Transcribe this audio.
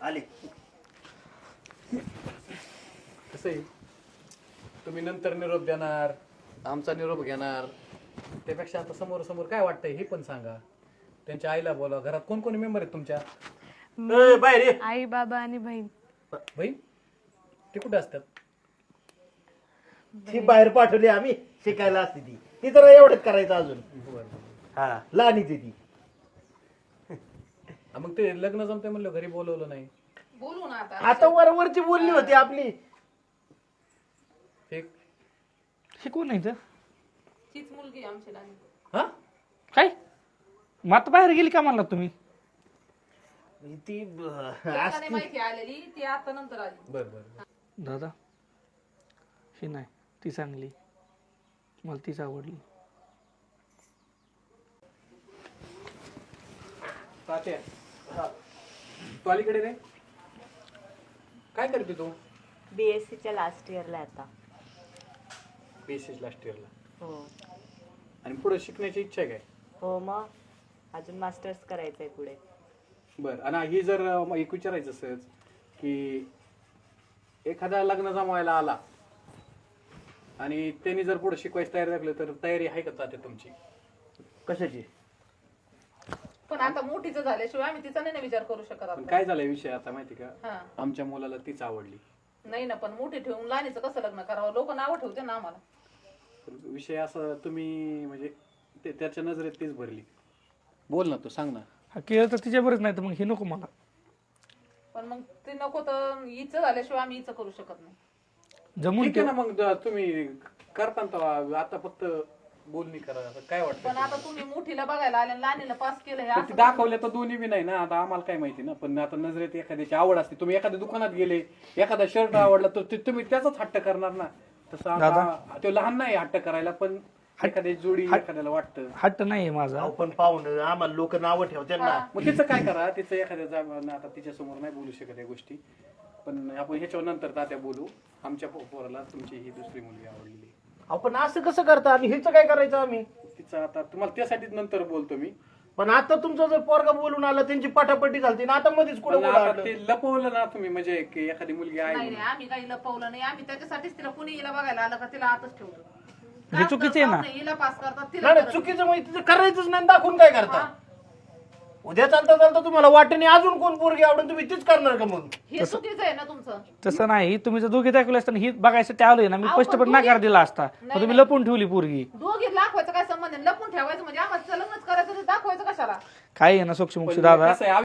आले. कसं आहे, तुम्ही नंतर निरोप देणार, आमचा निरोप घेणार, त्यापेक्षा आता समोर समोर काय वाटतंय हे पण सांगा. त्यांच्या आईला बोला. घरात कोण कोणी मेंबर आहेत तुमच्या? बाहेर ये. आई बाबा आणि बहीण. बहीण ते कुठे असतात? ती बाहेर पाठवली आम्ही शिकायला असते ती जरा एवढंच करायचं अजून. हा लहान ती मग ते लग्न जमते म्हणलं, घरी बोलवलं नाही. बोलू ना आता वरवरची बोलली होती आपली. एक हे कोण आहे इथं? तीच मुलगी आमची लहान. हा काय मग आता बाहेर गेली का म्हणला तुम्ही? ती त्याला नाही माहिती आलेली, ती आता नंतर आली. बर बर. दादा ही नाही, ती चांगली, मला तीच आवडली. तात्या, तू अलीकडे रे काय करते तू? बीएससीच्या लास्ट इयरला आता. बीएससी लास्ट इयरला. हो आणि पुढे शिकण्याची इच्छा आहे काय? हो मग अजून मास्टर्स करायचंय पुढे. बर. आणि ही जर एक विचारायचं असंच की एखादा लग्न जमवायला आला आणि त्यांनी जर पुढे शिकवायची तयारी दाखवली तर तयारी आहे का तात्या तुमची? कशाची? पण आता मोठीच झाल्याशिवाय आम्ही तिचा नाही ना विचार करू शकत पण आपण. काय झालाय विषय आता माहिती का, हा. आमच्या मुलाला तीच आवडली. नाही ना, पण मोठी ठेवून लहानीचं कसं लग्न करावं? लोक नावं ठेवते ना आम्हाला. पण विषय असा तुम्ही म्हणजे त्याच्या नजरेत तीच भरली. बोल ना, तू सांग ना. हा केलं तर तिच्या बरंच, नाही तर मग हे नको मला. पण मग ते नको तर हिचं झाल्याशिवाय आम्ही हिचं करू शकत नाही. जमून ठीक आहे ना, मग तुम्ही करता ना. आता फक्त बोलणी करा. आता काय वाटतं? पण आता तुम्ही मोठीला बघायला आले आणि लहानीला पास केलं हे पण असं ते दाखवले तर दोन्ही बी नाही ना. आता आम्हाला काय माहिती ना. पण आता नजरेत एखाद्याची आवड असते. तुम्ही एखाद्या दुकानात गेले, एखादा शर्ट आवडला तर तुम्ही त्याचाच हट्ट करणार ना. तसं आता तो लहान नाही हट्ट करायला, पण एखादी जोडी एखाद्याला वाटतं. हट्ट नाहीये माझा. आपण पाहून आम्हाला लोक नावं ठेवते ना. मग तिचं काय करा, तिचं एखाद्या आता तिच्या समोर नाही बोलू शकत या गोष्टी, पण आपण ह्याच्यावर नंतर तात्या बोलू. आमच्या पोराला तुमची ही दुसरी मुलगी आवडलेली. आपण असं कसं करता आणि हिचं काय करायचं आम्ही? तिचं आता तुम्हाला त्यासाठीच नंतर बोलतो मी. पण आता तुमचं जर पोरगा बोलून आला, त्यांची पाठापट्टी झाली ना, आता मध्येच पण आता कुठे ते लपवलं ना तुम्ही, म्हणजे की एखादी मुलगी आहे नाही म्हणून. नाही, आम्ही काही लपवलं नाही. आम्ही त्याच्यासाठीच तिला कुणी हिला बघायला आलं का तिला आतच ठेवलं. हे चुकीचं आहे ना. हिला पास करतात, तिला नाही चुकीचं माहिती तिचं करायचंच नाही, दाखवून काय करता? उद्या चालता चालता तुम्हाला वाटणे अजून कोण पोरगी आवडून तुम्ही तीच करणार का मग? हे चुकीचं आहे ना तुमचं. तसं नाही, तुम्ही जर दोघे दाखवले असताना ही बघायसाठी आलोय ना, मी स्पष्टपणे नकार दिला असता. पण तुम्ही लपून ठेवली पोरगी. दोघी दाखवायचं काय संबंध आहे? लपून ठेवायचं म्हणजे आम्हाला लग्नच करायचं, ते दाखवायचं कशाला? काय आहे ना सोक्षमोक्ष पण दादा, कसं आहे,